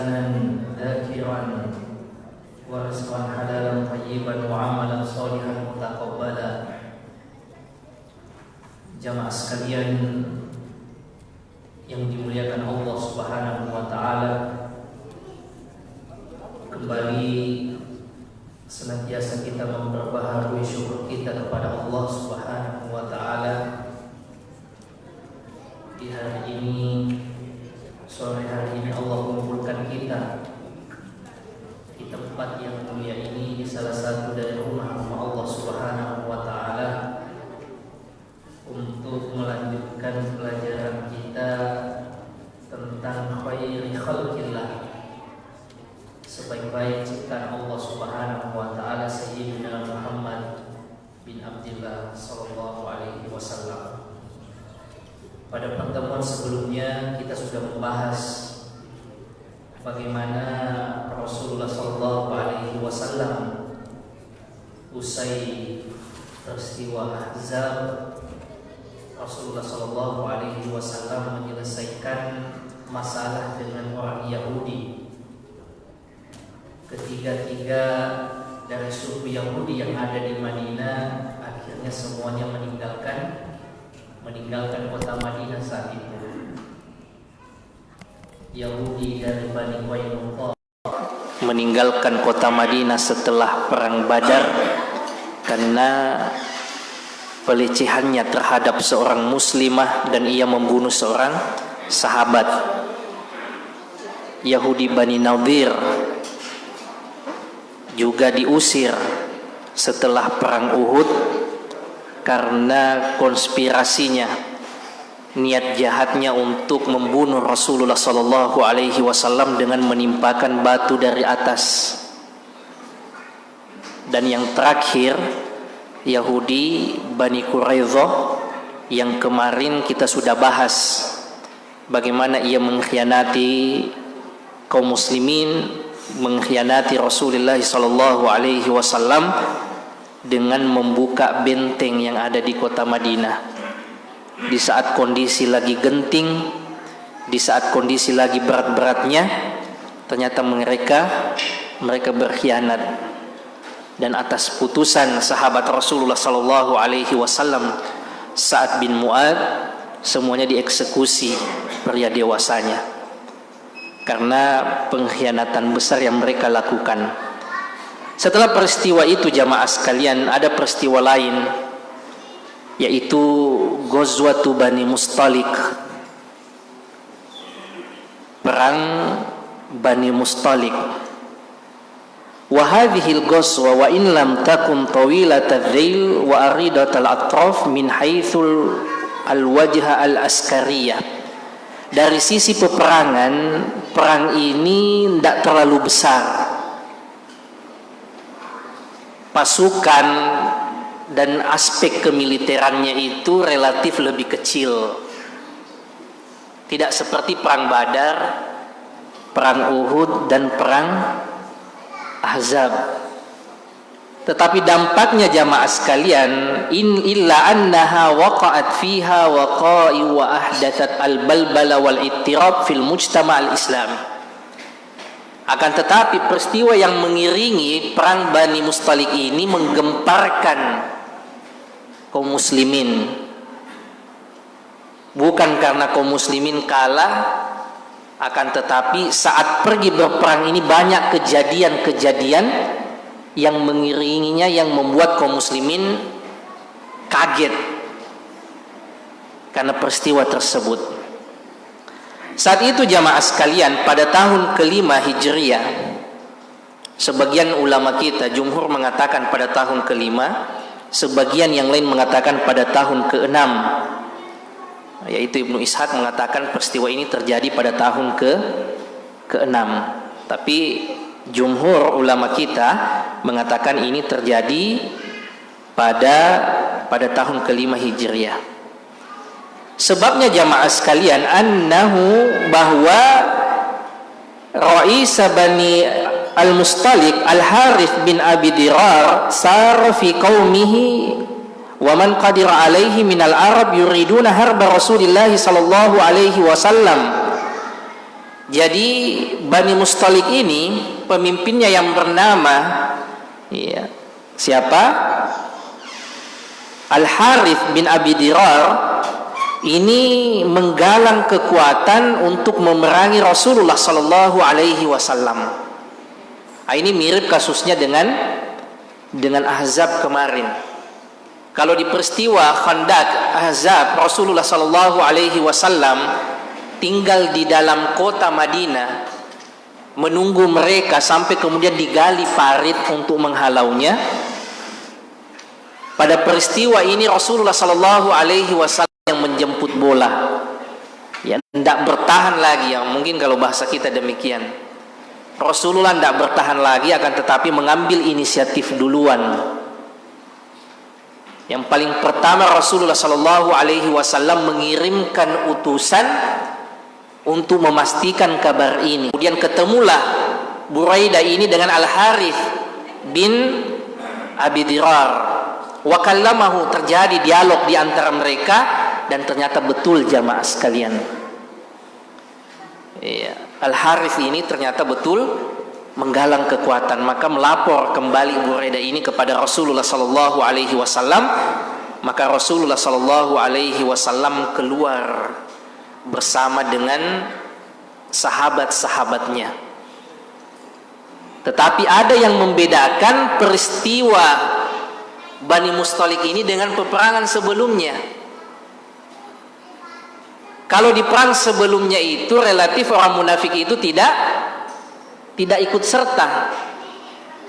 lisanan dzakiran wa rizqan halalan thayyiban wa amalan shalihan mutaqabbala. Jamaah sekalian yang dimuliakan Allah Subhanahu wa taala, kembali senantiasa kita memperbaharui syukur kita kepada Allah Subhanahu wa taala. Di hari ini, sore hari ini, Allah mengumpulkan kita di tempat yang mulia ini, di salah satu dari rumah-rumah Allah Subhanahu wa taala, untuk melanjutkan pelajaran kita tentang khairi khalqillah, sebaik-baik ciptaan Allah Subhanahu wa taala, Sayyidina Muhammad bin Abdullah sallallahu alaihi wasallam. Pada pertemuan sebelumnya kita sudah membahas bagaimana Rasulullah sallallahu alaihi wasallam usai peristiwa Ahzab, Rasulullah sallallahu alaihi wasallam menyelesaikan masalah dengan orang Yahudi. Ketiga-tiga dari suku Yahudi yang ada di Madinah akhirnya semuanya meninggalkan kota Madinah saat itu. Yahudi dari Bani Qainuqa meninggalkan kota Madinah setelah perang Badar karena pelecehannya terhadap seorang muslimah dan ia membunuh seorang sahabat. Yahudi Bani Nadir juga diusir setelah perang Uhud karena konspirasinya, niat jahatnya untuk membunuh Rasulullah sallallahu alaihi wasallam dengan menimpakan batu dari atas. Dan yang terakhir, Yahudi Bani Quraidzah yang kemarin kita sudah bahas bagaimana ia mengkhianati kaum muslimin, mengkhianati Rasulullah sallallahu alaihi wasallam dengan membuka benteng yang ada di kota Madinah di saat kondisi lagi genting, di saat kondisi lagi berat-beratnya. Ternyata mereka berkhianat. Dan atas putusan sahabat Rasulullah sallallahu alaihi wasallam Sa'ad bin Mu'ad, semuanya dieksekusi pria dewasanya karena pengkhianatan besar yang mereka lakukan. Setelah peristiwa itu, jamaah sekalian, ada peristiwa lain, yaitu Ghazwatu Bani Mustalik, perang Bani Mustalik. Wa hadhil ghazwa wa in lam takun tawilatal dhail wa aridatal atraf min haitsul al-wajha al-askariyah. Dari sisi peperangan, perang ini tidak terlalu besar. Pasukan dan aspek kemiliterannya itu relatif lebih kecil. Tidak seperti perang Badar, perang Uhud dan perang Ahzab. Tetapi dampaknya, jamaah sekalian, illa annaha waqa'at fiha waqa'i wa ahdathat al-balbala wal ittirab fil mujtama' al-islami. Akan tetapi peristiwa yang mengiringi perang Bani Mustalik ini menggemparkan kaum muslimin. Bukan karena kaum muslimin kalah, akan tetapi saat pergi berperang ini banyak kejadian-kejadian yang mengiringinya yang membuat kaum muslimin kaget karena peristiwa tersebut. Saat itu, jamaah sekalian, pada tahun kelima Hijriyah, sebagian ulama kita, jumhur mengatakan pada tahun kelima, sebagian yang lain mengatakan pada tahun keenam, yaitu Ibnu Ishaq mengatakan peristiwa ini terjadi pada tahun ke-6. Tapi jumhur ulama kita mengatakan ini terjadi pada tahun kelima Hijriyah. Sebabnya, jamaah sekalian, annahu, bahwa Rais Bani Al-Mustalik Al-Harith bin Abi Dirar sar fi qaumihi wa man qadira alaihi minal Arab yuriduna harba Rasulillah sallallahu alaihi wasallam Jadi Bani Mustalik ini pemimpinnya yang bernama siapa? Al-Harith bin Abi Dirar ini menggalang kekuatan untuk memerangi Rasulullah sallallahu alaihi wasallam. Ini mirip kasusnya dengan Ahzab kemarin. Kalau di peristiwa Khandaq, Ahzab, Rasulullah sallallahu alaihi wasallam tinggal di dalam kota Madinah menunggu mereka sampai kemudian digali parit untuk menghalaunya. Pada peristiwa ini Rasulullah sallallahu alaihi wasallam yang menjemput bola, tidak bertahan lagi, mungkin kalau bahasa kita demikian. Rasulullah tidak bertahan lagi, akan tetapi mengambil inisiatif duluan. Yang paling pertama Rasulullah sallallahu alaihi wasallam mengirimkan utusan untuk memastikan kabar ini. Kemudian ketemulah Buraidah ini dengan Al-Harith bin Abi Dirar. Wa kallamahu, terjadi dialog di antara mereka, dan ternyata betul jamaah sekalian. Al-Harith ini ternyata betul menggalang kekuatan, maka melapor kembali Buraidah ini kepada Rasulullah sallallahu alaihi wasallam. Maka Rasulullah sallallahu alaihi wasallam keluar bersama dengan sahabat-sahabatnya. Tetapi ada yang membedakan peristiwa Bani Mustalik ini dengan peperangan sebelumnya. Kalau di perang sebelumnya itu relatif orang munafik itu tidak ikut serta.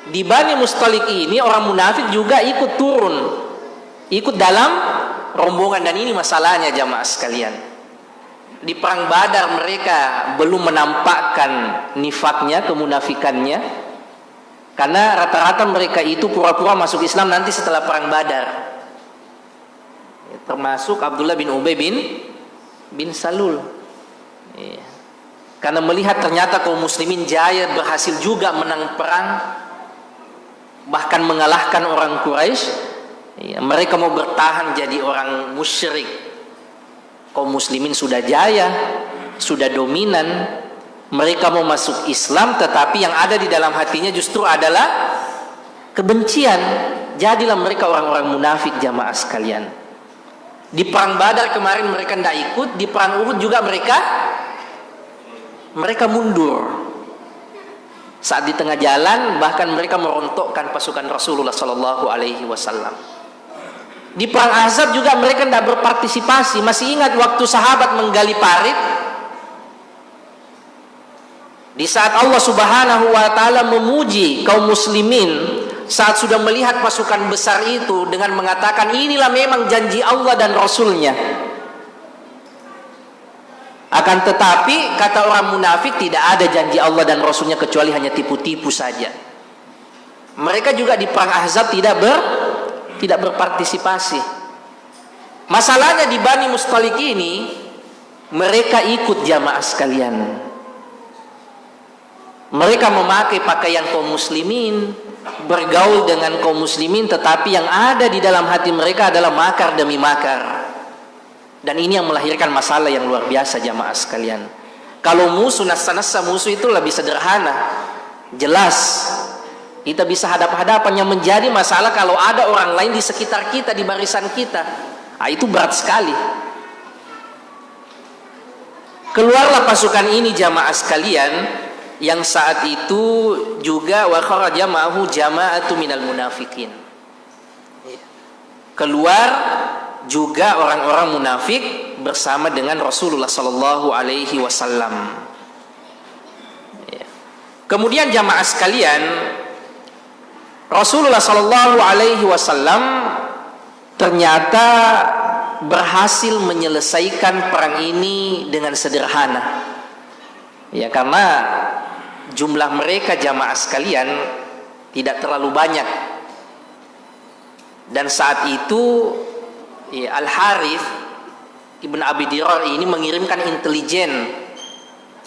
Di Bani Mustalik ini orang munafik juga ikut turun, ikut dalam rombongan, dan ini masalahnya jamaah sekalian. Di perang Badar mereka belum menampakkan nifaknya, kemunafikannya, karena rata-rata mereka itu pura-pura masuk Islam nanti setelah perang Badar. Termasuk Abdullah bin Ubay bin Salul. Karena melihat ternyata kaum muslimin jaya, berhasil juga menang perang, bahkan mengalahkan orang Quraisy, mereka mau bertahan jadi orang musyrik. Kaum muslimin sudah jaya, sudah dominan, mereka mau masuk Islam, tetapi yang ada di dalam hatinya justru adalah kebencian. Jadilah mereka orang-orang munafik jamaah sekalian. Di perang Badar kemarin mereka tidak ikut, di perang Uhud juga mereka mundur. Saat di tengah jalan bahkan mereka merontokkan pasukan Rasulullah sallallahu alaihi wasallam. Di perang Ahzab juga mereka tidak berpartisipasi. Masih ingat waktu sahabat menggali parit? Di saat Allah subhanahu wa ta'ala memuji kaum muslimin saat sudah melihat pasukan besar itu dengan mengatakan inilah memang janji Allah dan Rasulnya. Akan tetapi kata orang munafik, tidak ada janji Allah dan Rasulnya kecuali hanya tipu-tipu saja. Mereka juga di perang Ahzab tidak berpartisipasi. Masalahnya di Bani Mustalik ini mereka ikut jamaah sekalian. Mereka memakai pakaian kaum muslimin, bergaul dengan kaum muslimin, tetapi yang ada di dalam hati mereka adalah makar demi makar. Dan ini yang melahirkan masalah yang luar biasa jamaah sekalian. Kalau musuh, nassa musuh itu lebih sederhana, jelas, kita bisa hadap-hadapan. Yang menjadi masalah kalau ada orang lain di sekitar kita, di barisan kita, itu berat sekali. Keluarlah pasukan ini jamaah sekalian, yang saat itu juga wa kharaja ma'ahu jama'atu minal munafikin. Keluar juga orang-orang munafik bersama dengan Rasulullah sallallahu alaihi wasallam. Kemudian jamaah sekalian, Rasulullah sallallahu alaihi wasallam ternyata berhasil menyelesaikan perang ini dengan sederhana. Karena jumlah mereka jamaah sekalian tidak terlalu banyak. Dan saat itu Al-Harith ibn Abi Dirar ini mengirimkan intelijen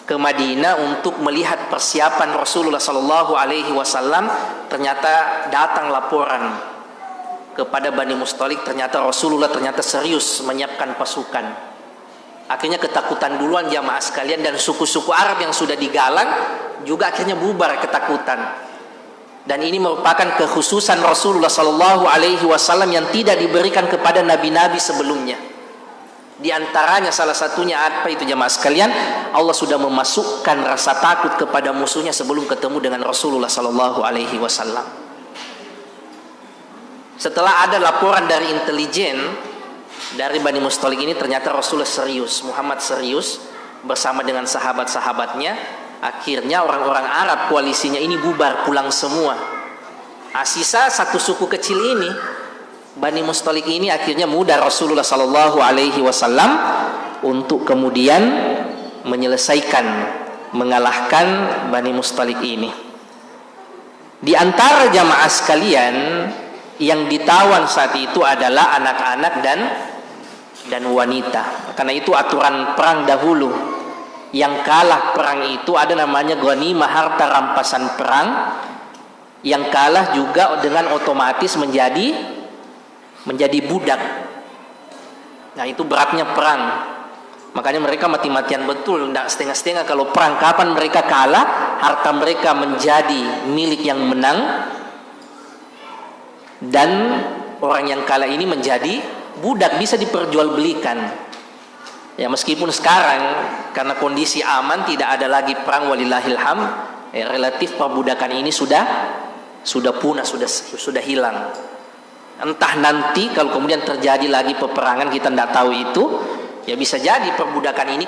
ke Madinah untuk melihat persiapan Rasulullah sallallahu alaihi wasallam. Ternyata datang laporan kepada Bani Mustalik, ternyata Rasulullah ternyata serius menyiapkan pasukan. Akhirnya ketakutan duluan jamaah sekalian, dan suku-suku Arab yang sudah digalang juga akhirnya bubar ketakutan. Dan ini merupakan kekhususan Rasulullah Sallallahu Alaihi Wasallam yang tidak diberikan kepada nabi-nabi sebelumnya. Di antaranya salah satunya apa itu jamaah sekalian? Allah sudah memasukkan rasa takut kepada musuhnya sebelum ketemu dengan Rasulullah Sallallahu Alaihi Wasallam. Setelah ada laporan dari intelijen dari Bani Mustalik ini, ternyata Rasulullah serius, Muhammad serius bersama dengan sahabat-sahabatnya. Akhirnya orang-orang Arab koalisinya ini bubar, pulang semua. Sisa satu suku kecil ini, Bani Mustalik ini, akhirnya mudah Rasulullah Sallallahu Alaihi Wasallam untuk kemudian menyelesaikan, mengalahkan Bani Mustalik ini. Di antara jamaah sekalian, yang ditawan saat itu adalah anak-anak dan wanita. Karena itu aturan perang dahulu. Yang kalah perang itu ada namanya ghanimah, harta rampasan perang. Yang kalah juga dengan otomatis menjadi budak. Nah, itu beratnya perang. Makanya mereka mati-matian betul, tidak setengah-setengah. Kalau perang, kapan mereka kalah, harta mereka menjadi milik yang menang, dan orang yang kalah ini menjadi budak, bisa diperjualbelikan. Ya, meskipun sekarang karena kondisi aman, tidak ada lagi perang, walillahil hamd, relatif perbudakan ini sudah punah, sudah hilang. Entah nanti kalau kemudian terjadi lagi peperangan, kita tidak tahu itu, ya bisa jadi perbudakan ini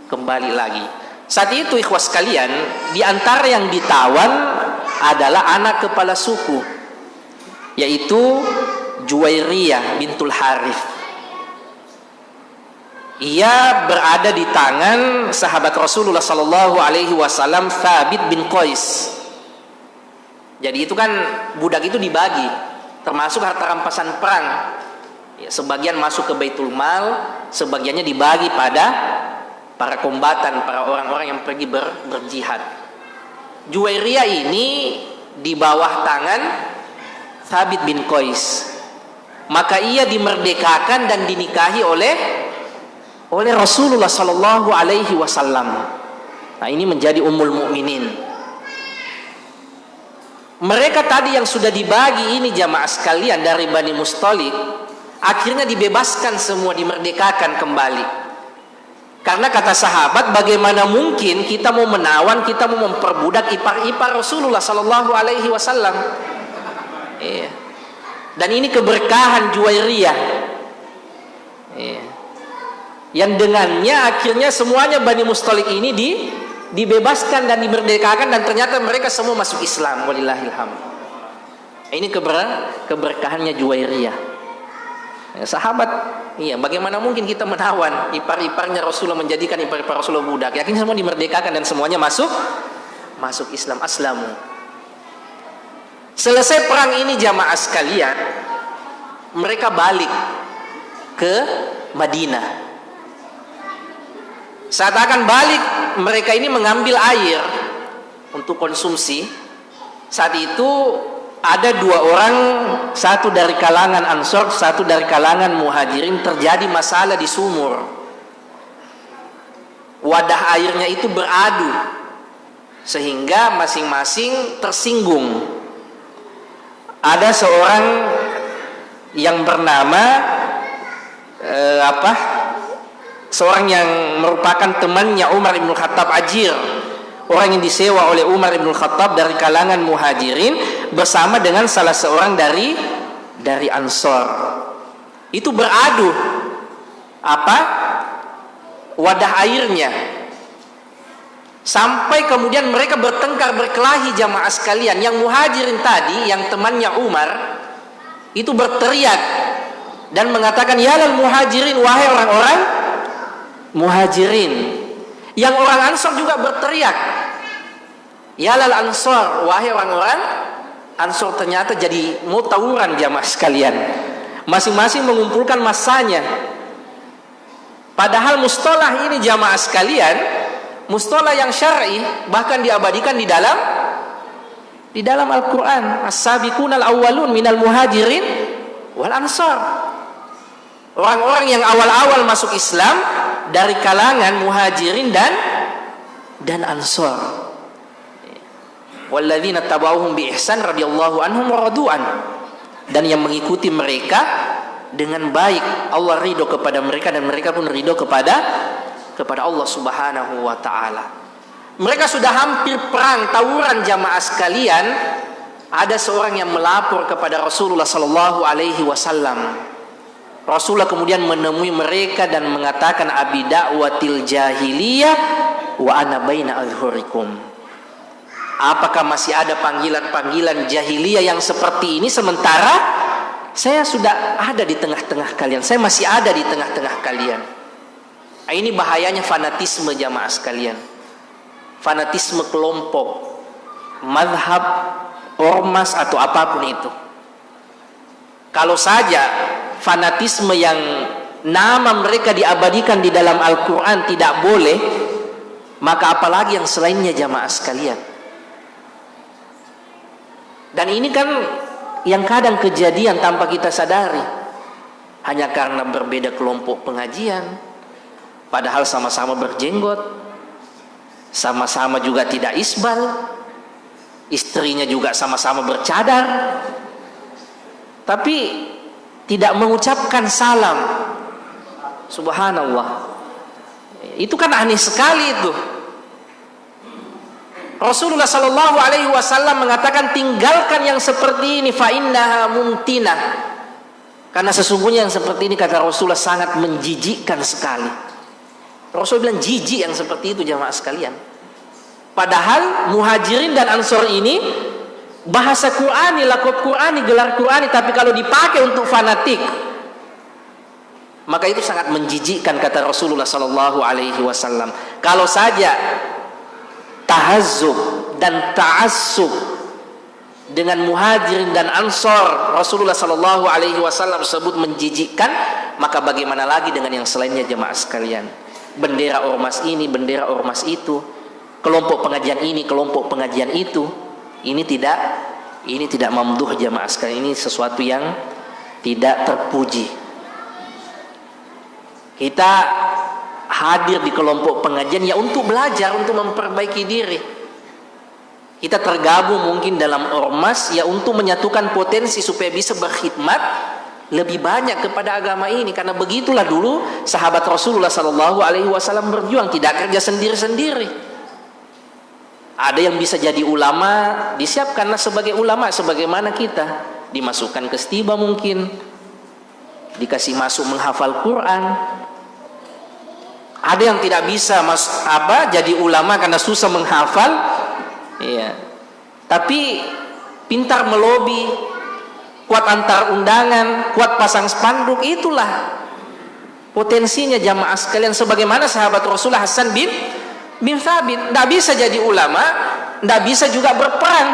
kembali lagi. Saat itu ikhwas sekalian, di antara yang ditawan adalah anak kepala suku, yaitu Juwairiyah bintul Harith. Ia berada di tangan sahabat Rasulullah Sallallahu Alaihi Wasallam, Thabit bin Qais. Jadi itu kan budak itu dibagi, termasuk harta rampasan perang. Ya, sebagian masuk ke Baitul Mal, sebagiannya dibagi pada para kombatan, para orang-orang yang pergi berjihad. Juwairiyah ini di bawah tangan Thabit bin Qais. Maka ia dimerdekakan dan dinikahi oleh Rasulullah Sallallahu Alaihi Wasallam. Nah, ini menjadi ummul mukminin. Mereka tadi yang sudah dibagi ini jamaah sekalian dari Bani Mustalik, akhirnya dibebaskan semua, dimerdekakan kembali. Karena kata sahabat, bagaimana mungkin kita mau menawan, kita mau memperbudak ipar-ipar Rasulullah Sallallahu Alaihi Wasallam? Iya. Dan ini keberkahan Juwairiyah. Iya. Yang dengannya akhirnya semuanya Bani Mustalik ini dibebaskan dan dimerdekakan, dan ternyata mereka semua masuk Islam, walillahil hamd. Ini keberkahannya Juwairiyah. Ya, sahabat, iya, bagaimana mungkin kita menawan ipar-iparnya Rasulullah, menjadikan ipar-ipar Rasulullah budak? Yakin semua dimerdekakan dan semuanya masuk Islam, aslamu. Selesai perang ini jamaah sekalian, mereka balik ke Madinah. Saat akan balik, mereka ini mengambil air untuk konsumsi. Saat itu ada dua orang, satu dari kalangan Ansor, satu dari kalangan Muhajirin, terjadi masalah di sumur. Wadah airnya itu beradu, sehingga masing-masing tersinggung. Ada seorang yang bernama seorang yang merupakan temannya Umar ibn Khattab, Ajir, orang yang disewa oleh Umar ibn Khattab dari kalangan Muhajirin, bersama dengan salah seorang dari Ansor. Itu beradu wadah airnya, sampai kemudian mereka bertengkar, berkelahi jamaah sekalian. Yang Muhajirin tadi, yang temannya Umar, itu berteriak dan mengatakan, ya lal Muhajirin, wahai orang-orang Muhajirin. Yang orang Ansor juga berteriak, ya lal Ansor, wahai orang-orang Ansor. Ternyata jadi mau tawuran jamaah sekalian, masing-masing mengumpulkan masanya. Padahal mustalah ini jamaah sekalian, mustalah yang syar'i, bahkan diabadikan di dalam Al-Quran. As-sabiqunal awwalun minal muhajirin wal ansar. Orang-orang yang awal-awal masuk Islam dari kalangan Muhajirin dan Ansor. Walladzina tabauhum bi ihsan radhiyallahu anhum wa radu'an. Dan yang mengikuti mereka dengan baik, Allah ridho kepada mereka dan mereka pun ridho kepada Allah Subhanahu wa taala. Mereka sudah hampir perang tawuran jamaah sekalian. Ada seorang yang melapor kepada Rasulullah sallallahu alaihi wasallam. Rasulullah kemudian menemui mereka dan mengatakan, abi da'watil jahiliyah wa ana baina azhurikum. Apakah masih ada panggilan-panggilan jahiliyah yang seperti ini sementara saya sudah ada di tengah-tengah kalian, saya masih ada di tengah-tengah kalian. Ini bahayanya fanatisme jamaah sekalian. Fanatisme kelompok, mazhab, ormas atau apapun itu. Kalau saja fanatisme yang nama mereka diabadikan di dalam Al-Quran tidak boleh, maka apalagi yang selainnya jamaah sekalian. Dan ini kan yang kadang kejadian tanpa kita sadari, hanya karena berbeda kelompok pengajian, padahal sama-sama berjenggot, sama-sama juga tidak isbal, istrinya juga sama-sama bercadar, tapi tidak mengucapkan salam. Subhanallah, itu kan aneh sekali itu. Rasulullah sallallahu alaihi wasallam mengatakan, tinggalkan yang seperti ini, fa innaha mumtinah. Karena sesungguhnya yang seperti ini, kata Rasulullah, sangat menjijikkan sekali. Rasul bilang jijik yang seperti itu jamaah sekalian. Padahal Muhajirin dan Ansor ini bahasa Qur'ani, laqab Qur'ani, gelar Qur'ani, tapi kalau dipakai untuk fanatik, maka itu sangat menjijikkan, kata Rasulullah sallallahu alaihi wasallam. Kalau saja tahazzub dan ta'assub dengan Muhajirin dan Ansor Rasulullah sallallahu alaihi wasallam sebut menjijikkan, maka bagaimana lagi dengan yang selainnya jemaah sekalian? Bendera ormas ini, bendera ormas itu, kelompok pengajian ini, kelompok pengajian itu. Ini tidak mamduh jemaah sekalian. Ini sesuatu yang tidak terpuji. Kita hadir di kelompok pengajian ya untuk belajar, untuk memperbaiki diri. Kita tergabung mungkin dalam ormas ya untuk menyatukan potensi supaya bisa berkhidmat lebih banyak kepada agama ini. Karena begitulah dulu sahabat Rasulullah sallallahu alaihi wasallam berjuang, tidak kerja sendiri-sendiri. Ada yang bisa jadi ulama, disiapkanlah sebagai ulama sebagaimana kita, dimasukkan ke stiba mungkin, dikasih masuk menghafal Quran. Ada yang tidak bisa jadi ulama karena susah menghafal, iya. Tapi pintar melobi, kuat antar undangan, kuat pasang spanduk. Itulah potensinya jamaah sekalian. Sebagaimana sahabat Rasulullah Hasan bin Thabit, tidak bisa jadi ulama, tidak bisa juga berperang,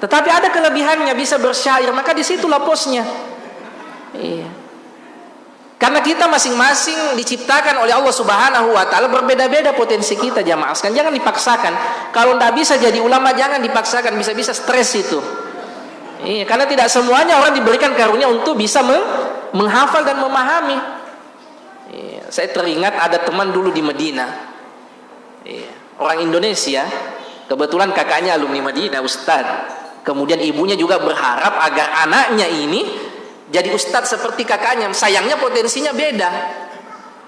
tetapi ada kelebihannya, bisa bersyair. Maka disitulah posnya, iya. Karena kita masing-masing diciptakan oleh Allah Subhanahu wa taala, berbeda-beda potensi kita jamaah sekalian. Jangan dipaksakan. Kalau tidak bisa jadi ulama jangan dipaksakan, bisa-bisa stres itu. Iya, karena tidak semuanya orang diberikan karunia untuk bisa menghafal dan memahami. Iya, saya teringat ada teman dulu di Madinah. Iya, orang Indonesia, kebetulan kakaknya alumni Madinah, Ustadz. Kemudian ibunya juga berharap agar anaknya ini jadi ustadz seperti kakaknya. Sayangnya potensinya beda.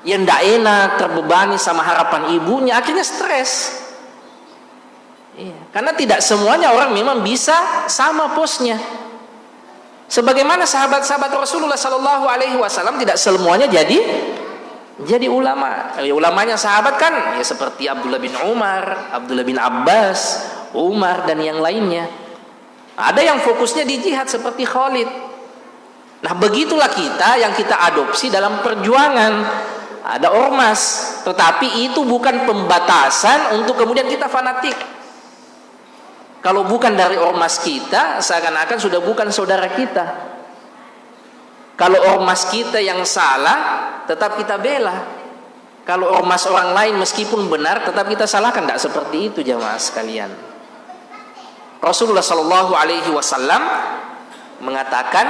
Yang tidak enak, terbebani sama harapan ibunya, akhirnya stres. Iya. Karena tidak semuanya orang memang bisa sama posnya. Sebagaimana sahabat-sahabat Rasulullah Sallallahu Alaihi Wasallam tidak semuanya jadi ulama. Ulamanya sahabat kan ya seperti Abdullah bin Umar, Abdullah bin Abbas, Umar dan yang lainnya. Ada yang fokusnya di jihad seperti Khalid. Nah begitulah kita yang kita adopsi dalam perjuangan. Ada ormas, tetapi itu bukan pembatasan untuk kemudian kita fanatik. Kalau bukan dari ormas kita, seakan-akan sudah bukan saudara kita. Kalau ormas kita yang salah, tetap kita bela. Kalau ormas orang lain meskipun benar, tetap kita salahkan. Tidak seperti itu jamaah sekalian. Rasulullah Sallallahu Alaihi Wasallam mengatakan,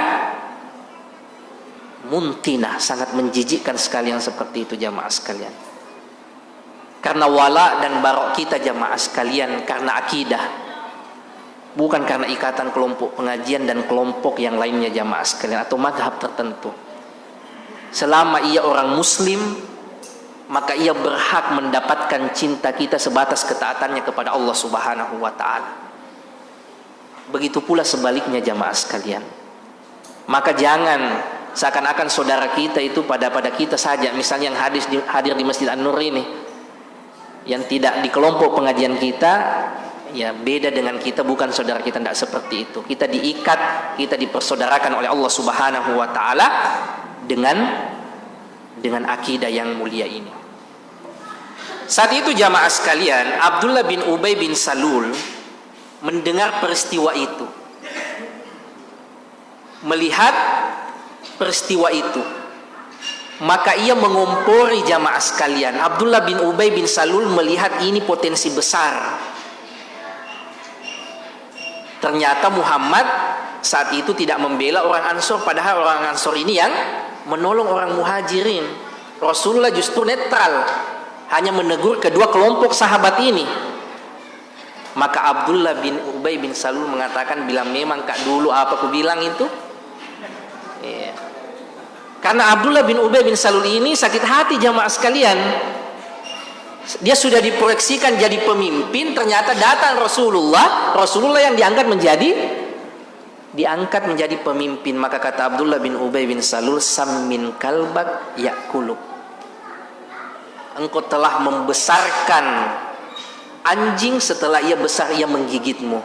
muntinah, sangat menjijikkan sekali yang seperti itu jamaah sekalian. Karena wala dan barok kita jamaah sekalian karena akidah, bukan karena ikatan kelompok pengajian dan kelompok yang lainnya jamaah sekalian, atau madhab tertentu. Selama ia orang muslim, maka ia berhak mendapatkan cinta kita sebatas ketaatannya kepada Allah Subhanahu wa ta'ala. Begitu pula sebaliknya jamaah sekalian. Maka jangan seakan-akan saudara kita itu pada kita saja. Misalnya yang hadir di Masjid An-Nur ini, yang tidak di kelompok pengajian kita, ya beda dengan kita, bukan saudara kita, tidak seperti itu. Kita diikat, kita dipersaudarakan oleh Allah Subhanahu wa ta'ala dengan akidah yang mulia ini. Saat itu jamaah sekalian, Abdullah bin Ubay bin Salul mendengar peristiwa itu, melihat peristiwa itu, maka ia mengompori jamaah sekalian. Abdullah bin Ubay bin Salul melihat ini potensi besar. Ternyata Muhammad saat itu tidak membela orang Ansor, padahal orang Ansor ini yang menolong orang Muhajirin. Rasulullah justru netral, hanya menegur kedua kelompok sahabat ini. Maka Abdullah bin Ubay bin Salul mengatakan, bila memang kak dulu apa aku bilang itu, ya. Karena Abdullah bin Ubay bin Salul ini sakit hati jamaah sekalian. Dia sudah diproyeksikan jadi pemimpin, ternyata datang Rasulullah yang diangkat menjadi pemimpin. Maka kata Abdullah bin Ubay bin Salul, sammin kalbak yakuluk, engkau telah membesarkan anjing, setelah ia besar ia menggigitmu.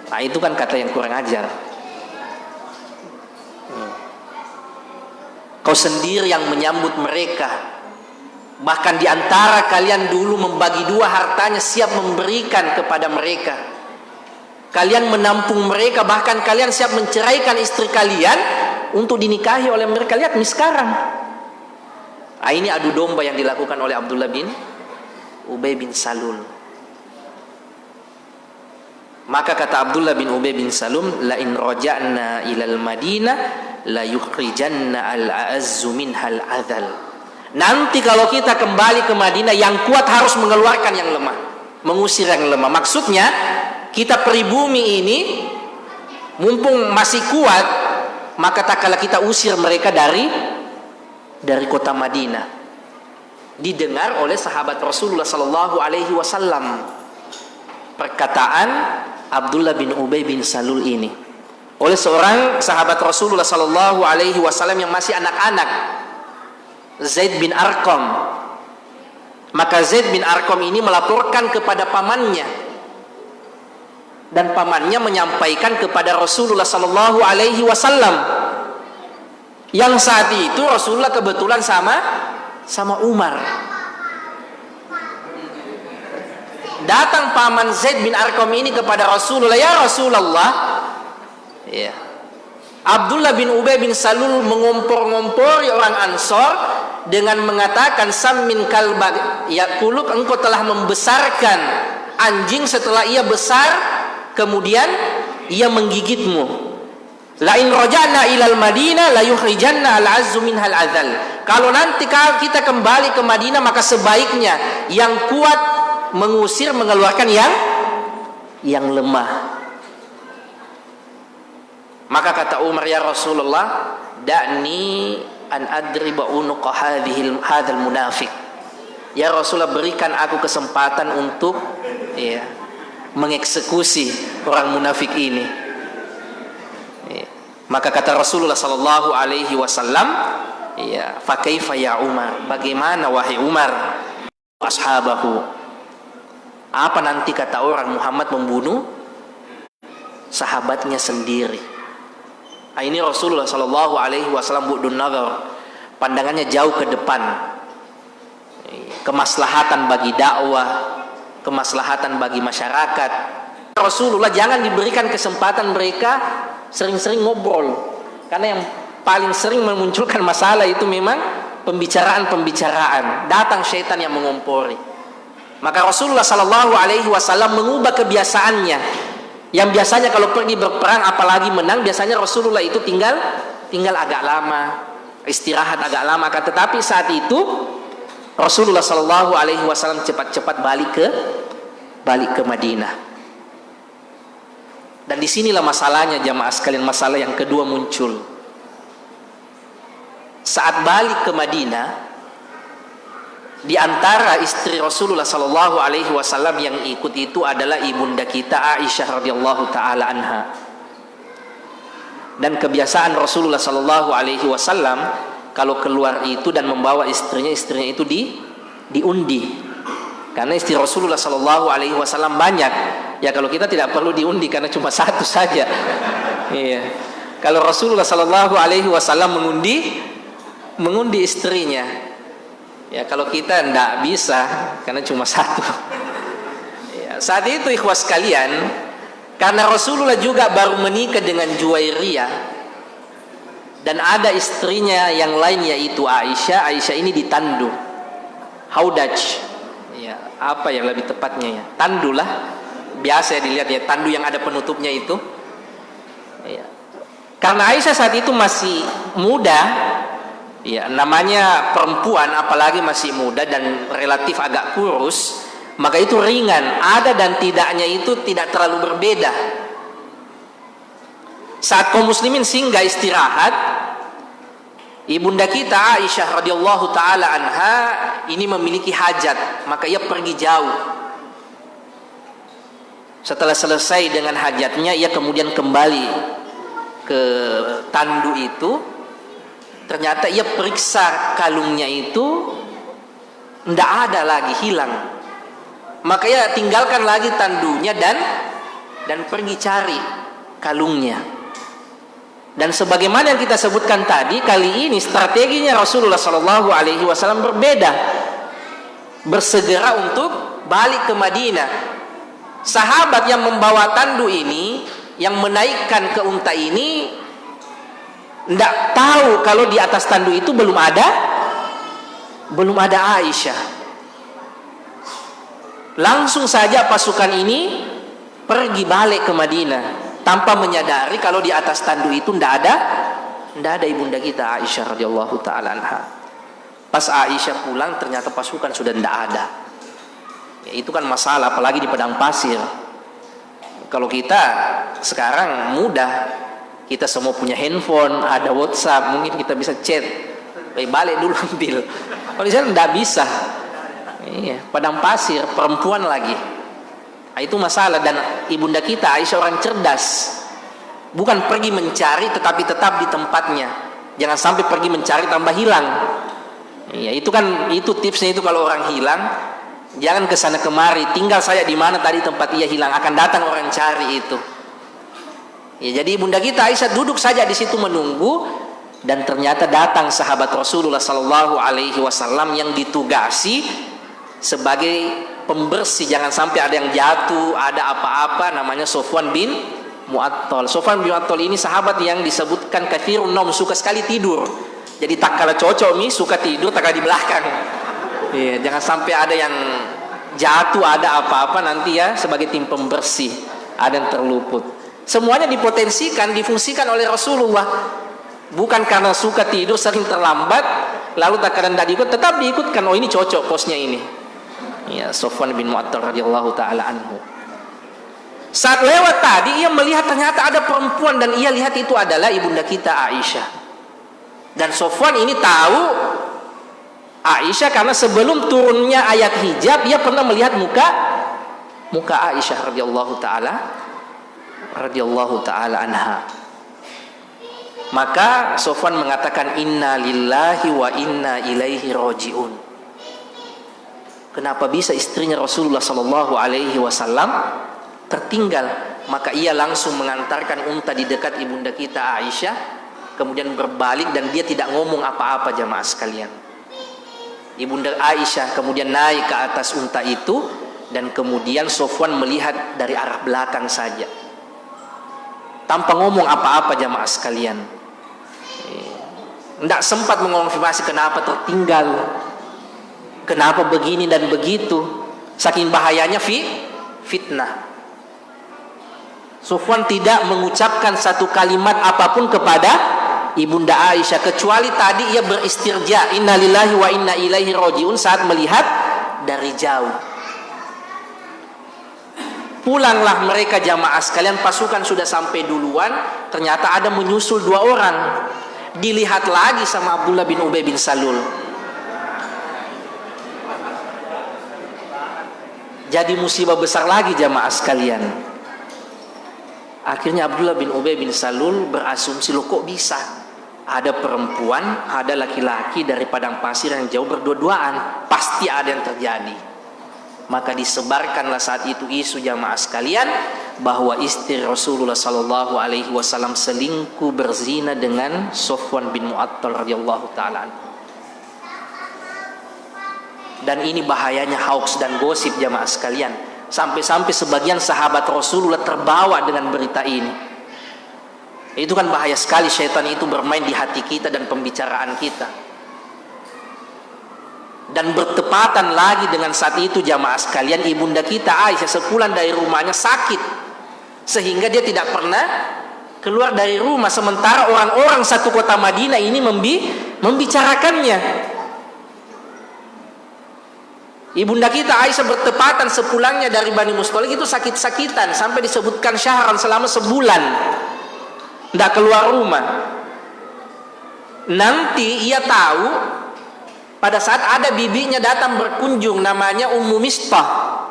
Nah itu kan kata yang kurang ajar. Kau sendiri yang menyambut mereka, bahkan di antara kalian dulu membagi dua hartanya, siap memberikan kepada mereka. Kalian menampung mereka, bahkan kalian siap menceraikan istri kalian untuk dinikahi oleh mereka. Lihat nih sekarang. Nah, ini adu domba yang dilakukan oleh Abdullah bin Ubay bin Salul. Maka kata Abdullah bin Ubay bin Salul, la in raja'na ilal Madinah la yukhrijanna al-a'azzu minhal adzal. Nanti kalau kita kembali ke Madinah, yang kuat harus mengeluarkan yang lemah, mengusir yang lemah. Maksudnya kita pribumi ini mumpung masih kuat, maka tak kala kita usir mereka dari kota Madinah. Didengar oleh sahabat Rasulullah sallallahu alaihi wasallam perkataan Abdullah bin Ubay bin Salul ini oleh seorang sahabat Rasulullah sallallahu alaihi wasallam yang masih anak-anak, Zaid bin Arqam. Maka Zaid bin Arqam ini melaporkan kepada pamannya, dan pamannya menyampaikan kepada Rasulullah sallallahu alaihi wasallam. Yang saat itu Rasulullah kebetulan sama Umar. Datang paman Zaid bin Arqam ini kepada Rasulullah, ya Rasulullah, ya, Abdullah bin Ubay bin Salul mengompor-ngompori orang Ansor dengan mengatakan, sammin kalbak yakuluk, engkau telah membesarkan anjing, setelah ia besar kemudian ia menggigitmu. La in raja'na ilal Madinah la yukhrijanna al-'azzu minhal adzal. Kalau nanti kita kembali ke Madinah, maka sebaiknya yang kuat mengusir, mengeluarkan yang lemah. Maka kata Umar, ya Rasulullah, da'ni an adriba unuqa hadzal munafiq. Ya Rasulullah, berikan aku kesempatan untuk mengeksekusi orang munafik ini. Maka kata Rasulullah sallallahu alaihi wasallam, ya, fa kaifa ya Umar, bagaimana wahai Umar, ashabahu, apa nanti kata orang Muhammad membunuh sahabatnya sendiri. Nah, ini Rasulullah sallallahu alaihi wasallam bu'dun nazar, pandangannya jauh ke depan, kemaslahatan bagi dakwah, kemaslahatan bagi masyarakat. Rasulullah jangan diberikan kesempatan mereka sering-sering ngobrol, karena yang paling sering memunculkan masalah itu memang pembicaraan. Datang syaitan yang mengompori. Maka Rasulullah sallallahu alaihi wasallam mengubah kebiasaannya, yang biasanya kalau pergi berperang apalagi menang, biasanya Rasulullah itu tinggal agak lama, istirahat agak lama. Tetapi saat itu Rasulullah Shallallahu Alaihi Wasallam cepat-cepat balik ke Madinah. Dan disinilah masalahnya jamaah sekalian, masalah yang kedua muncul. Saat balik ke Madinah, di antara istri Rasulullah Shallallahu Alaihi Wasallam yang ikut itu adalah ibunda kita Aisyah radhiyallahu taala anha. Dan kebiasaan Rasulullah Shallallahu Alaihi Wasallam kalau keluar itu dan membawa istrinya itu diundi. Karena istri Rasulullah Shallallahu Alaihi Wasallam banyak. Ya kalau kita tidak perlu diundi karena cuma satu saja. Iya. Kalau Rasulullah Shallallahu Alaihi Wasallam mengundi istrinya. Ya kalau kita tidak bisa karena cuma satu. Ya, saat itu ikhwas sekalian, karena Rasulullah juga baru menikah dengan Juwairiyah dan ada istrinya yang lain yaitu Aisyah. Aisyah ini ditandu, haudaj. Ya, apa yang lebih tepatnya ya? Tandu lah. Biasa ya dilihat ya, tandu yang ada penutupnya itu. Ya. Karena Aisyah saat itu masih muda, ya namanya perempuan apalagi masih muda dan relatif agak kurus, maka itu ringan, ada dan tidaknya itu tidak terlalu berbeda. Saat kaum muslimin singgah istirahat, ibunda kita Aisyah radhiyallahu taala anha ini memiliki hajat, maka ia pergi jauh. Setelah selesai dengan hajatnya, ia kemudian kembali ke tandu itu. Ternyata ia periksa kalungnya itu tidak ada lagi, hilang. Maka ia tinggalkan lagi tandunya dan pergi cari kalungnya. Dan sebagaimana yang kita sebutkan tadi, kali ini strateginya Rasulullah Shallallahu Alaihi Wasallam berbeda, bersegera untuk balik ke Madinah. Sahabat yang membawa tandu ini, yang menaikkan ke unta ini, tidak tahu kalau di atas tandu itu belum ada Aisyah. Langsung saja pasukan ini pergi balik ke Madinah tanpa menyadari kalau di atas tandu itu tidak ada ibunda kita Aisyah radhiyallahu taala anha. Pas Aisyah pulang ternyata pasukan sudah tidak ada. Ya, itu kan masalah, apalagi di padang pasir. Kalau kita sekarang mudah, kita semua punya handphone, ada WhatsApp, mungkin kita bisa chat, balik dulu ambil. Kalau di sana tidak bisa. Iya, padang pasir, perempuan lagi. Nah, itu masalah. Dan ibunda kita Aisyah orang cerdas, bukan pergi mencari tetapi tetap di tempatnya. Jangan sampai pergi mencari tambah hilang. Iya, itu tipsnya itu kalau orang hilang, jangan ke sana kemari, tinggal saya di mana tadi tempat ia hilang, akan datang orang cari itu. Ya, jadi ibunda kita Aisyah duduk saja di situ menunggu, dan ternyata datang sahabat Rasulullah Sallallahu Alaihi Wasallam yang ditugasi sebagai pembersih, jangan sampai ada yang jatuh, ada apa-apa. Namanya Sofwan bin Mu'attal. Sofwan bin Mu'attal ini sahabat yang disebutkan kathirun naum, suka sekali tidur. Jadi tak kala cocok nih suka tidur, tak kala di belakang. Ya, jangan sampai ada yang jatuh, ada apa-apa nanti ya sebagai tim pembersih ada yang terluput. Semuanya dipotensikan, difungsikan oleh Rasulullah. Bukan karena suka tidur sering terlambat lalu tak kadang tidak diikut, tetap diikutkan. Oh ini cocok posnya ini. Ya, Sofwan bin Mu'attal radhiyallahu taala anhu. Saat lewat tadi ia melihat ternyata ada perempuan dan ia lihat itu adalah ibunda kita Aisyah. Dan Sofwan ini tahu Aisyah karena sebelum turunnya ayat hijab ia pernah melihat muka Aisyah radhiyallahu taala anha. Maka Sofwan mengatakan inna lillahi wa inna ilaihi rajiun. Kenapa bisa istrinya Rasulullah sallallahu alaihi wasallam tertinggal? Maka ia langsung mengantarkan unta di dekat ibunda kita Aisyah, kemudian berbalik dan dia tidak ngomong apa-apa jamaah sekalian. Ibunda Aisyah kemudian naik ke atas unta itu dan kemudian Sofwan melihat dari arah belakang saja tanpa ngomong apa-apa jamaah sekalian. Tidak sempat mengonfirmasi kenapa tertinggal, kenapa begini dan begitu. Saking bahayanya fitnah. Sofwan tidak mengucapkan satu kalimat apapun kepada Ibunda Aisyah, kecuali tadi ia beristirja, innalillahi wa inna ilaihi rajiun, saat melihat dari jauh. Pulanglah mereka jamaah sekalian, pasukan sudah sampai duluan, ternyata ada menyusul 2 orang. Dilihat lagi sama Abdullah bin Ubay bin Salul. Jadi musibah besar lagi jamaah sekalian. Akhirnya Abdullah bin Ubay bin Salul berasumsi, loh kok bisa ada perempuan, ada laki-laki dari padang pasir yang jauh berdua-duaan, pasti ada yang terjadi. Maka disebarkanlah saat itu isu jamaah sekalian bahwa istri Rasulullah sallallahu alaihi wasallam selingkuh berzina dengan Sofwan bin Mu'attal radhiyallahu taala. Dan ini bahayanya hoax dan gosip jamaah sekalian. Sampai-sampai sebagian sahabat Rasulullah terbawa dengan berita ini. Itu kan bahaya sekali, syaitan itu bermain di hati kita dan pembicaraan kita. Dan bertepatan lagi dengan saat itu jamaah sekalian, ibunda kita Aisyah sepulang dari rumahnya sakit, sehingga dia tidak pernah keluar dari rumah. Sementara orang-orang satu kota Madinah ini membicarakannya. Ibunda kita Aisyah bertepatan sepulangnya dari Bani Mustalik itu sakit-sakitan, sampai disebutkan syahran, selama sebulan tidak keluar rumah. Nanti ia tahu pada saat ada bibinya datang berkunjung, namanya Ummu Mistah.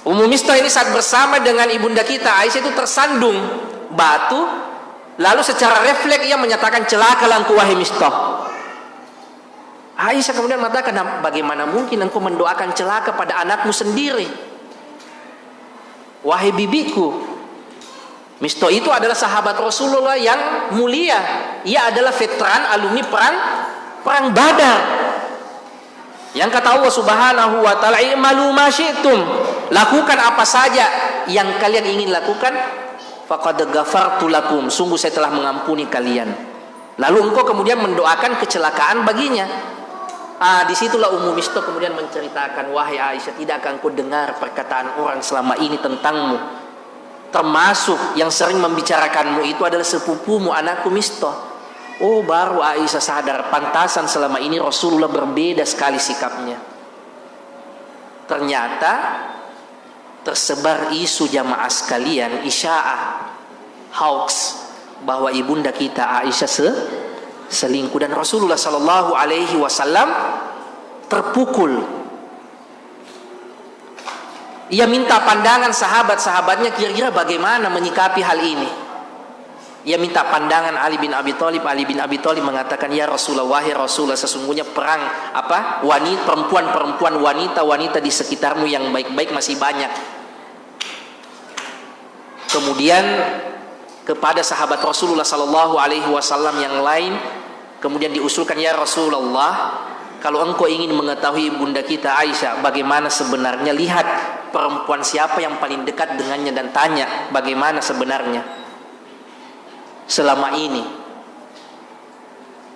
Ummu Mistah ini saat bersama dengan ibunda kita Aisyah itu tersandung batu, lalu secara refleks ia menyatakan, celakalah engkau wahai Mistah. Aisyah kemudian mengatakan, bagaimana mungkin engkau mendoakan celaka pada anakmu sendiri, wahai bibiku. Mistah itu adalah sahabat Rasulullah yang mulia. Ia adalah veteran alumni perang Badar. Yang kata Allah Subhanahu wa taala, "I'malu ma syi'tum." Lakukan apa saja yang kalian ingin lakukan, faqad ghafartu lakum. Sungguh saya telah mengampuni kalian. Lalu engkau kemudian mendoakan kecelakaan baginya. Disitulah Ummu Mistah kemudian menceritakan, wahai Aisyah, tidakkah engkau dengar perkataan orang selama ini tentangmu? Termasuk yang sering membicarakanmu itu adalah sepupumu, anakku Mistah. Oh, baru Aisyah sadar, pantasan selama ini Rasulullah berbeda sekali sikapnya. Ternyata tersebar isu jamaah sekalian, isya'ah, hoax, bahwa ibunda kita Aisyah selingkuh, dan Rasulullah sallallahu alaihi wasallam terpukul. Ia minta pandangan sahabat-sahabatnya kira-kira bagaimana menyikapi hal ini. Ia minta pandangan Ali bin Abi Thalib. Ali bin Abi Thalib mengatakan, ya Rasulullah, wahai Rasulullah, sesungguhnya perempuan-perempuan, wanita-wanita di sekitarmu yang baik-baik masih banyak. Kemudian kepada sahabat Rasulullah sallallahu alaihi wasallam yang lain kemudian diusulkan, ya Rasulullah, kalau engkau ingin mengetahui ibunda kita Aisyah bagaimana sebenarnya, lihat perempuan siapa yang paling dekat dengannya dan tanya bagaimana sebenarnya selama ini.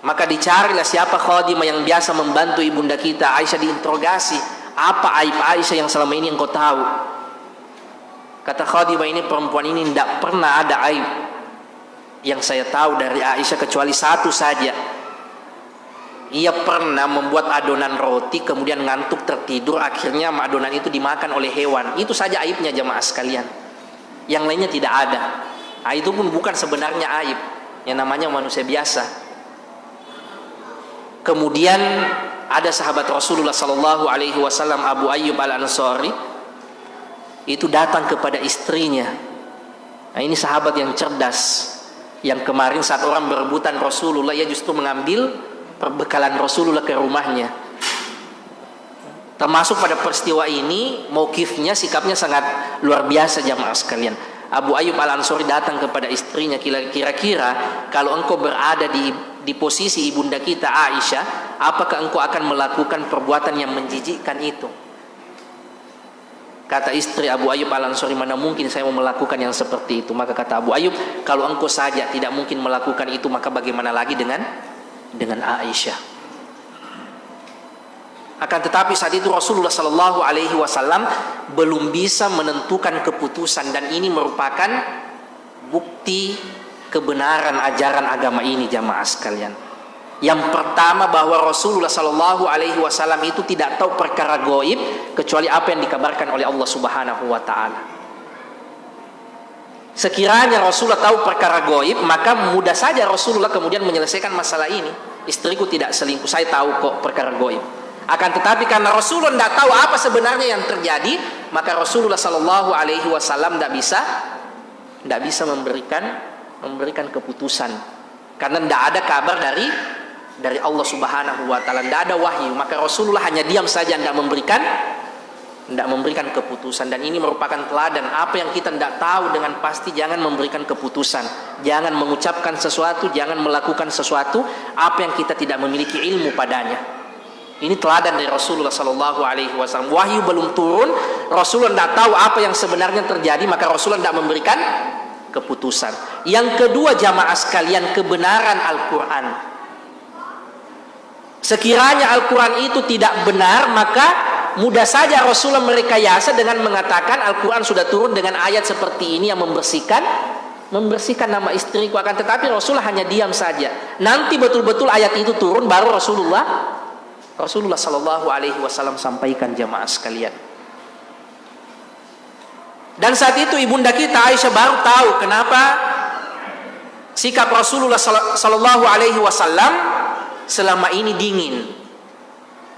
Maka dicarilah siapa khadimah yang biasa membantu ibunda kita Aisyah, diinterogasi, apa aib Aisyah yang selama ini engkau tahu? Kata khadimah ini, perempuan ini tidak pernah ada aib yang saya tahu dari Aisyah kecuali satu saja. Ia pernah membuat adonan roti kemudian ngantuk tertidur, akhirnya adonan itu dimakan oleh hewan. Itu saja aibnya jemaah sekalian. Yang lainnya tidak ada. Itu pun bukan sebenarnya aib, yang namanya manusia biasa. Kemudian ada sahabat Rasulullah sallallahu alaihi wasallam, Abu Ayyub Al-Ansari, itu datang kepada istrinya. Ini sahabat yang cerdas, yang kemarin saat orang berebutan Rasulullah, ia justru mengambil perbekalan Rasulullah ke rumahnya. Termasuk pada peristiwa ini, mauqifnya, sikapnya sangat luar biasa jamaah sekalian. Abu Ayyub Al-Ansari datang kepada istrinya, kira-kira kalau engkau berada di posisi ibunda kita Aisyah, apakah engkau akan melakukan perbuatan yang menjijikkan itu? Kata istri Abu Ayyub Al-Ansari, mana mungkin saya mau melakukan yang seperti itu. Maka kata Abu Ayyub, kalau engkau saja tidak mungkin melakukan itu, maka bagaimana lagi dengan Aisyah? Akan tetapi saat itu Rasulullah sallallahu alaihi wasallam belum bisa menentukan keputusan, dan ini merupakan bukti kebenaran ajaran agama ini jamaah sekalian. Yang pertama, bahwa Rasulullah Sallallahu Alaihi Wasallam itu tidak tahu perkara gaib kecuali apa yang dikabarkan oleh Allah Subhanahu Wa Taala. Sekiranya Rasulullah tahu perkara gaib, maka mudah saja Rasulullah kemudian menyelesaikan masalah ini. Istriku tidak selingkuh, saya tahu kok perkara gaib. Akan tetapi karena Rasulullah tidak tahu apa sebenarnya yang terjadi, maka Rasulullah Sallallahu Alaihi Wasallam tidak bisa memberikan keputusan, karena tidak ada kabar dari Allah Subhanahu Wa Taala, tidak ada wahyu. Maka Rasulullah hanya diam saja, tidak memberikan keputusan. Dan ini merupakan teladan, apa yang kita tidak tahu dengan pasti jangan memberikan keputusan, jangan mengucapkan sesuatu, jangan melakukan sesuatu apa yang kita tidak memiliki ilmu padanya. Ini teladan dari Rasulullah Sallallahu Alaihi Wasallam. Wahyu belum turun, Rasulullah tidak tahu apa yang sebenarnya terjadi, maka Rasulullah tidak memberikan keputusan. Yang kedua jamaah sekalian, kebenaran Al-Quran. Sekiranya Al-Quran itu tidak benar, maka mudah saja Rasulullah merekayasa dengan mengatakan Al-Quran sudah turun dengan ayat seperti ini yang membersihkan nama istriku. Akan tetapi Rasulullah hanya diam saja. Nanti betul-betul ayat itu turun, baru Rasulullah Sallallahu Alaihi Wasallam sampaikan jamaah sekalian. Dan saat itu ibunda kita Aisyah baru tahu kenapa sikap Rasulullah Sallallahu Alaihi Wasallam selama ini dingin.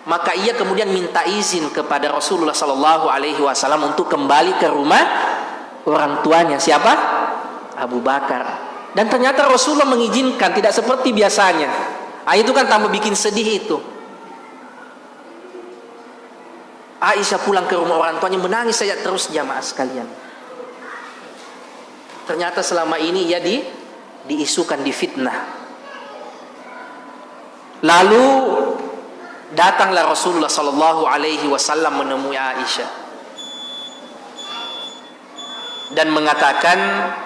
Maka ia kemudian minta izin kepada Rasulullah Sallallahu Alaihi Wasallam untuk kembali ke rumah orang tuanya. Siapa? Abu Bakar. Dan ternyata Rasulullah mengizinkan, tidak seperti biasanya. Itu kan tambah bikin sedih itu. Aisyah pulang ke rumah orang tuanya menangis saja terus jamaah sekalian. Ternyata selama ini ia diisukan, difitnah. Lalu datanglah Rasulullah Sallallahu Alaihi Wasallam menemui Aisyah dan mengatakan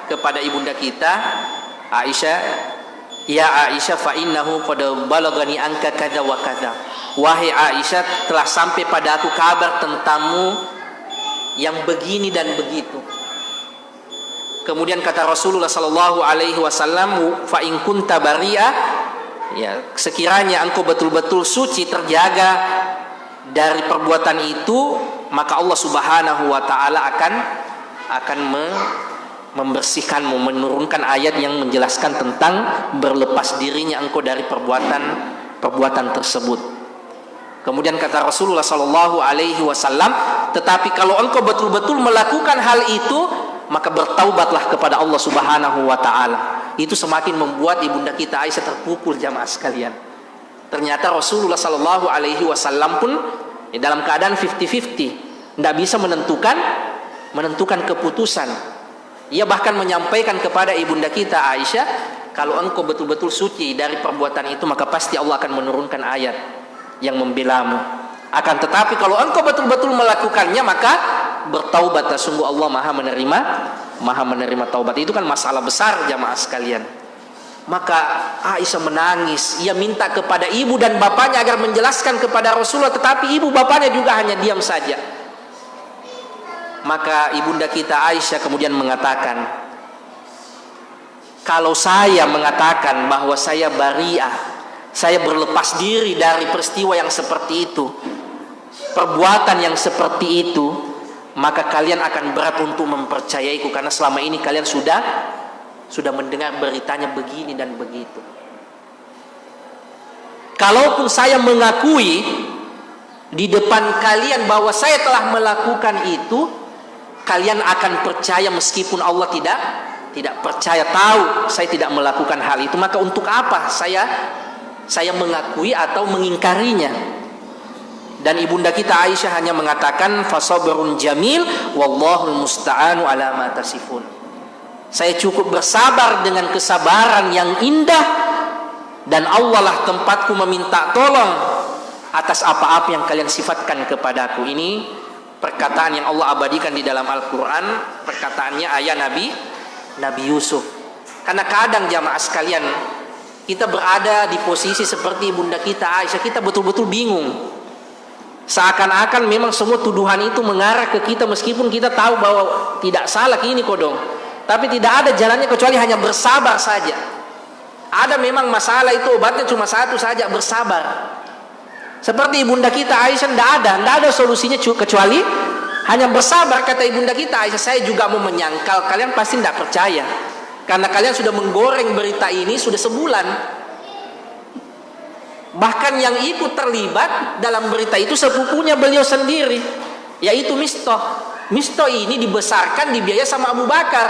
kepada ibunda kita Aisyah, ya Aisyah, fa innahu qad balagani anka kadza wa kadza. Wahai Aisyah, telah sampai pada aku kabar tentangmu yang begini dan begitu. Kemudian kata Rasulullah Sallallahu Alaihi Wasallam, fa in kunta bari'a, ya, sekiranya engkau betul-betul suci, terjaga dari perbuatan itu, maka Allah Subhanahu Wa Taala akan membersihkanmu, menurunkan ayat yang menjelaskan tentang berlepas dirinya engkau dari perbuatan tersebut. Kemudian kata Rasulullah Sallallahu Alaihi Wasallam, tetapi kalau engkau betul-betul melakukan hal itu, maka bertaubatlah kepada Allah Subhanahu Wa Taala. Itu semakin membuat ibunda kita Aisyah terpukul jamaah sekalian. Ternyata Rasulullah Sallallahu Alaihi Wasallam pun dalam keadaan 50-50, tidak bisa menentukan keputusan. Ia bahkan menyampaikan kepada ibunda kita Aisyah, kalau engkau betul-betul suci dari perbuatan itu, maka pasti Allah akan menurunkan ayat yang membelamu. Akan tetapi kalau engkau betul-betul melakukannya, maka bertaubatlah, sungguh Allah maha menerima taubat. Itu kan masalah besar jamaah sekalian. Maka Aisyah menangis, ia minta kepada ibu dan bapaknya agar menjelaskan kepada Rasulullah, tetapi ibu bapaknya juga hanya diam saja. Maka ibunda kita Aisyah kemudian mengatakan, kalau saya mengatakan bahwa saya bari'ah, saya berlepas diri dari peristiwa yang seperti itu, perbuatan yang seperti itu, maka kalian akan berat untuk mempercayaiku, karena selama ini kalian sudah mendengar beritanya begini dan begitu. Kalaupun saya mengakui di depan kalian bahwa saya telah melakukan itu, kalian akan percaya meskipun Allah tidak percaya, tahu saya tidak melakukan hal itu. Maka untuk apa saya mengakui atau mengingkarinya? Dan ibunda kita Aisyah hanya mengatakan, fasabrun jamil wallahul musta'anu ala ma tasifun. Saya cukup bersabar dengan kesabaran yang indah, dan Allah lah tempatku meminta tolong atas apa-apa yang kalian sifatkan kepadaku. Ini perkataan yang Allah abadikan di dalam Al-Quran, perkataannya ayah Nabi Yusuf. Karena kadang jamaah sekalian, kita berada di posisi seperti ibunda kita Aisyah, kita betul-betul bingung. Seakan-akan memang semua tuduhan itu mengarah ke kita, meskipun kita tahu bahwa tidak salah ini kodong. Tapi tidak ada jalannya kecuali hanya bersabar saja. Ada memang masalah itu obatnya cuma satu saja, bersabar. Seperti ibunda kita Aisyah, tidak ada solusinya kecuali hanya bersabar. Kata ibunda kita Aisyah, saya juga mau menyangkal, kalian pasti tidak percaya. Karena kalian sudah menggoreng berita ini sudah sebulan. Bahkan yang ikut terlibat dalam berita itu sepupunya beliau sendiri, yaitu Mistah. Mistah ini dibesarkan, dibiayai sama Abu Bakar.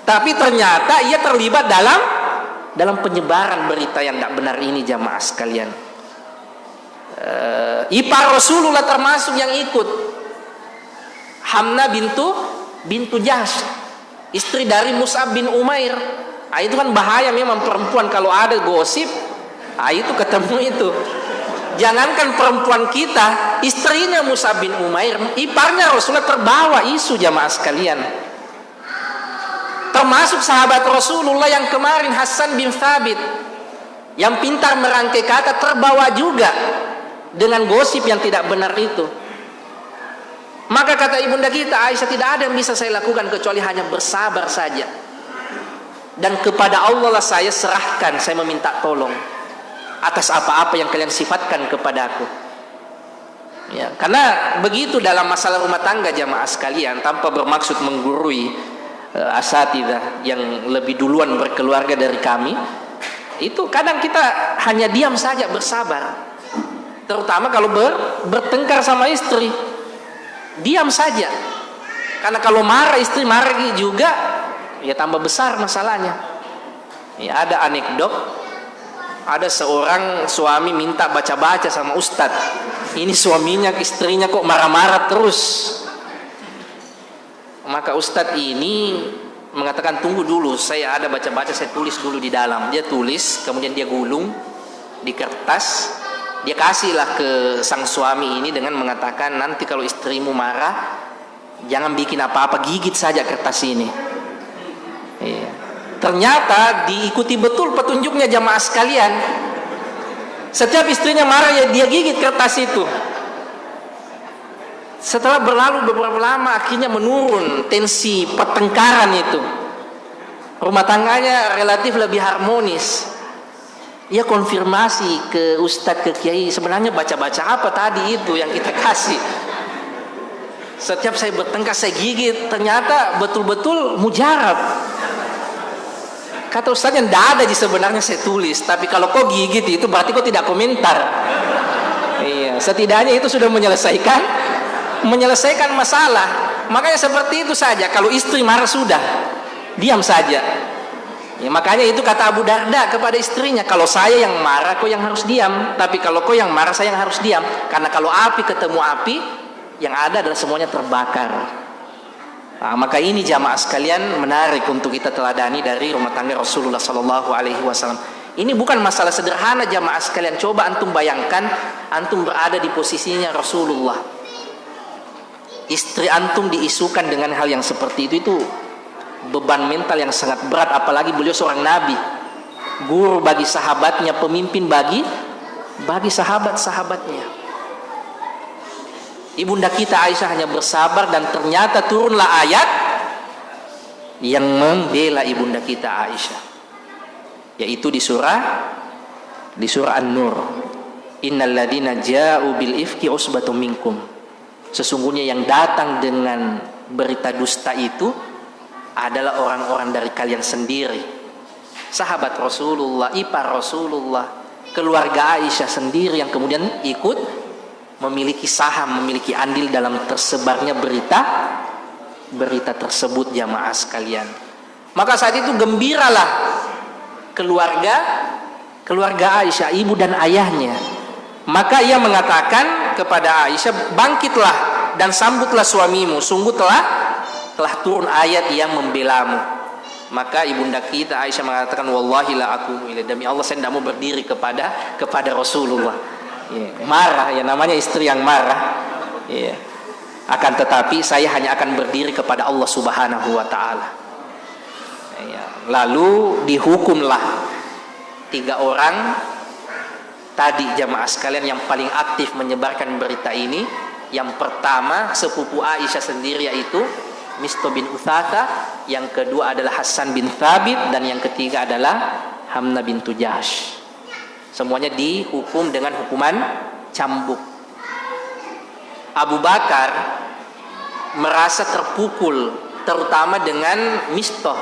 Tapi ternyata ia terlibat dalam penyebaran berita yang tidak benar ini, jamaah sekalian. Ipar Rasulullah termasuk yang ikut. Hamna bintu Jahsh, istri dari Mus'ab bin Umair. Itu kan bahaya memang perempuan kalau ada gosip. Itu ketemu itu. Jangankan perempuan kita, istrinya Mus'ab bin Umair, iparnya Rasulullah terbawa isu, jamaah sekalian. Termasuk sahabat Rasulullah yang kemarin Hasan bin Thabit, yang pintar merangkai kata, terbawa juga dengan gosip yang tidak benar itu. Maka kata ibunda kita Aisyah, tidak ada yang bisa saya lakukan kecuali hanya bersabar saja. Dan kepada Allah lah saya serahkan, saya meminta tolong atas apa-apa yang kalian sifatkan kepadaku. Ya, karena begitu dalam masalah rumah tangga, jamaah sekalian, tanpa bermaksud menggurui asatidzah yang lebih duluan berkeluarga dari kami, itu kadang kita hanya diam saja, bersabar. Terutama kalau bertengkar sama istri, diam saja. Karena kalau marah istri, marah juga, ya tambah besar masalahnya. Ya, ada anekdot. Ada seorang suami minta baca-baca sama ustadz. Ini suaminya, istrinya kok marah-marah terus. Maka ustadz ini mengatakan, tunggu dulu, saya ada baca-baca, saya tulis dulu di dalam. Dia tulis, kemudian dia gulung di kertas. Dia kasihlah ke sang suami ini dengan mengatakan, nanti kalau istrimu marah, jangan bikin apa-apa, gigit saja kertas ini. Iya. Ternyata diikuti betul petunjuknya, jamaah sekalian. Setiap istrinya marah, ya dia gigit kertas itu. Setelah berlalu beberapa lama, akhirnya menurun tensi pertengkaran itu. Rumah tangganya relatif lebih harmonis. Ia konfirmasi ke ustadz, ke kiai, sebenarnya baca-baca apa tadi itu yang kita kasih. Setiap saya bertengkar, saya gigit. Ternyata betul-betul mujarab. Kata ustaznya, tidak ada sebenarnya saya tulis, tapi kalau kau gigit itu berarti kau tidak komentar. Iya, setidaknya itu sudah menyelesaikan masalah. Makanya seperti itu saja. Kalau istri marah sudah, diam saja. Ya, makanya itu kata Abu Darda kepada istrinya, kalau saya yang marah kau yang harus diam, tapi kalau kau yang marah saya yang harus diam. Karena kalau api ketemu api, yang ada adalah semuanya terbakar. Nah, maka ini jamaah sekalian menarik untuk kita teladani dari rumah tangga Rasulullah Sallallahu Alaihi Wasallam. Ini bukan masalah sederhana, jamaah sekalian. Coba antum bayangkan, antum berada di posisinya Rasulullah. Istri antum diisukan dengan hal yang seperti itu beban mental yang sangat berat. Apalagi beliau seorang nabi, guru bagi sahabatnya, pemimpin bagi sahabat-sahabatnya. Ibunda kita Aisyah hanya bersabar, dan ternyata turunlah ayat yang membela ibunda kita Aisyah, yaitu di surah An-Nur. Innal ladzina ja'u bil ifki usbatum minkum. Sesungguhnya yang datang dengan berita dusta itu adalah orang-orang dari kalian sendiri. Sahabat Rasulullah, ipar Rasulullah, keluarga Aisyah sendiri yang kemudian ikut memiliki saham, memiliki andil dalam tersebarnya berita tersebut, jamaah sekalian. Maka saat itu gembiralah keluarga Aisyah, ibu dan ayahnya. Maka ia mengatakan kepada Aisyah, bangkitlah dan sambutlah suamimu, sungguh telah turun ayat yang membelamu. Maka ibunda kita Aisyah mengatakan, wallahi la aku, demi Allah saya tidak mau berdiri kepada Rasulullah. Marah, ya namanya istri yang marah. Akan tetapi saya hanya akan berdiri kepada Allah Subhanahu wa taala. Lalu dihukumlah 3 orang tadi, jamaah sekalian, yang paling aktif menyebarkan berita ini. Yang pertama sepupu Aisyah sendiri, yaitu Misto bin Utsatha, yang kedua adalah Hasan bin Thabit, dan yang ketiga adalah Hamna bintu Jahsh. Semuanya dihukum dengan hukuman cambuk. Abu Bakar merasa terpukul, terutama dengan Misto.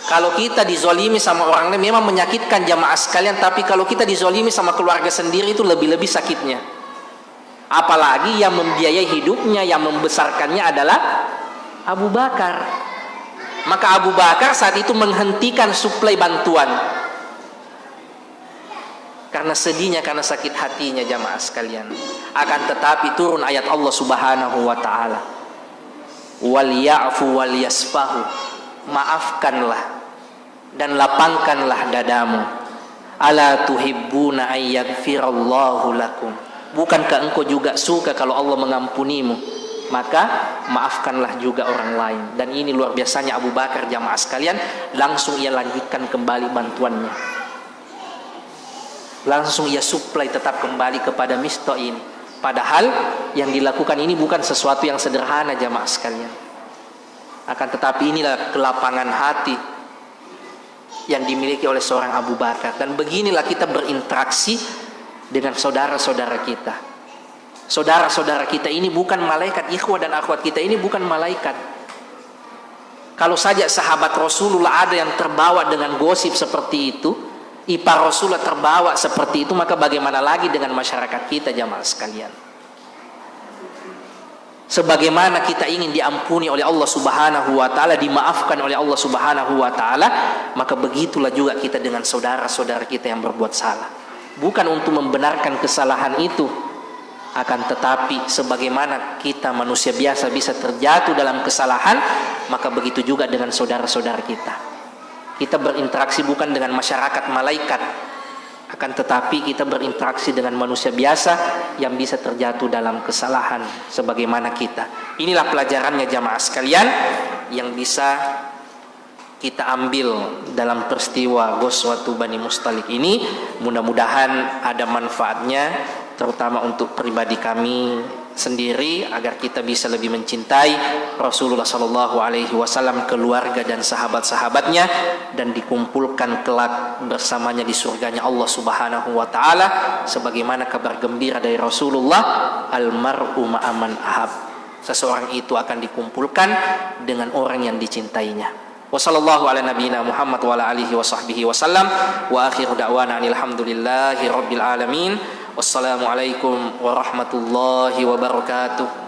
Kalau kita dizolimi sama orang lain memang menyakitkan jamaah sekalian, tapi kalau kita dizolimi sama keluarga sendiri itu lebih-lebih sakitnya. Apalagi yang membiayai hidupnya, yang membesarkannya adalah Abu Bakar. Maka Abu Bakar saat itu menghentikan suplai bantuan karena sedihnya, karena sakit hatinya jamaah sekalian. Akan tetapi turun ayat Allah Subhanahu wa taala, wal ya'fu wal yasfahu, maafkanlah dan lapangkanlah dadamu. Ala tuhibbuna ay yaghfirallahu lakum, bukankah engkau juga suka kalau Allah mengampunimu? Maka maafkanlah juga orang lain. Dan ini luar biasanya Abu Bakar jamaah sekalian, langsung ia lanjutkan kembali bantuannya, langsung ia suplai tetap kembali kepada Misto ini. Padahal yang dilakukan ini bukan sesuatu yang sederhana jamaah sekalian. Akan tetapi inilah kelapangan hati yang dimiliki oleh seorang Abu Bakar. Dan beginilah kita berinteraksi dengan saudara-saudara kita. Saudara-saudara kita ini bukan malaikat, ikhwah dan akhwat kita ini bukan malaikat. Kalau saja sahabat Rasulullah ada yang terbawa dengan gosip seperti itu, ipar Rasulullah terbawa seperti itu, maka bagaimana lagi dengan masyarakat kita jamaah sekalian? Sebagaimana kita ingin diampuni oleh Allah Subhanahu wa taala, dimaafkan oleh Allah Subhanahu wa taala, maka begitulah juga kita dengan saudara-saudara kita yang berbuat salah. Bukan untuk membenarkan kesalahan itu, akan tetapi sebagaimana kita manusia biasa bisa terjatuh dalam kesalahan, maka begitu juga dengan saudara-saudara kita. Kita berinteraksi bukan dengan masyarakat malaikat, akan tetapi kita berinteraksi dengan manusia biasa yang bisa terjatuh dalam kesalahan sebagaimana kita. Inilah pelajarannya jamaah sekalian yang bisa kita ambil dalam peristiwa Ghazwatu Bani Mustalik ini. Mudah-mudahan ada manfaatnya, terutama untuk pribadi kami sendiri, agar kita bisa lebih mencintai Rasulullah Sallallahu Alaihi Wasallam, keluarga dan sahabat-sahabatnya, dan dikumpulkan kelak bersamanya di surganya Allah Subhanahu Wa Taala, sebagaimana kabar gembira dari Rasulullah, almar'u ma'aman ahab, seseorang itu akan dikumpulkan dengan orang yang dicintainya. Wassallallahu ala nabiyyina Muhammad wa ala alihi wa sahbihi wasallam, wa akhiru da'wana alhamdulillahi rabbil alamin. Wassalamualaikum warahmatullahi wabarakatuh.